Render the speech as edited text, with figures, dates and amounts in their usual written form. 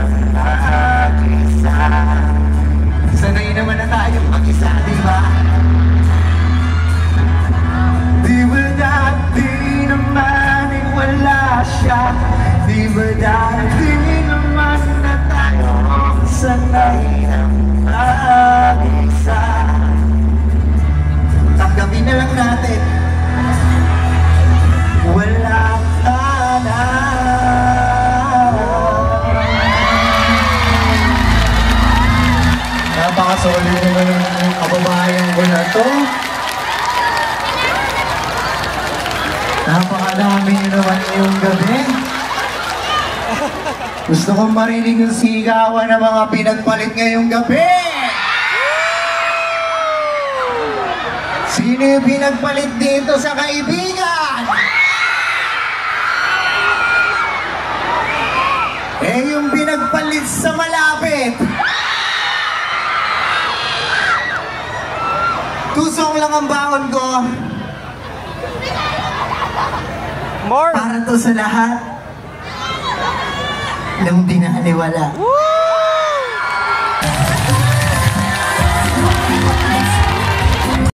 mag-isa. Sanay naman na tayo mag-isa, diba? Di ba dati naman ay wala siya? Di ba dati naman na tayo sanay ng mag-isa? Tanggapin na lang natin, wala ka na. Napakasoli naman ng kababayan ko na to. Napakadami nyo naman yung gabi. Gusto kong marinig yung sigawan ng mga pinagpalit ngayong gabi. Sino yung pinagpalit dito sa kaibigan? Eh, yung pinagpalit sa malapit. Tusong lang ang baon ko. More. Para to sa lahat ng dinaniwala.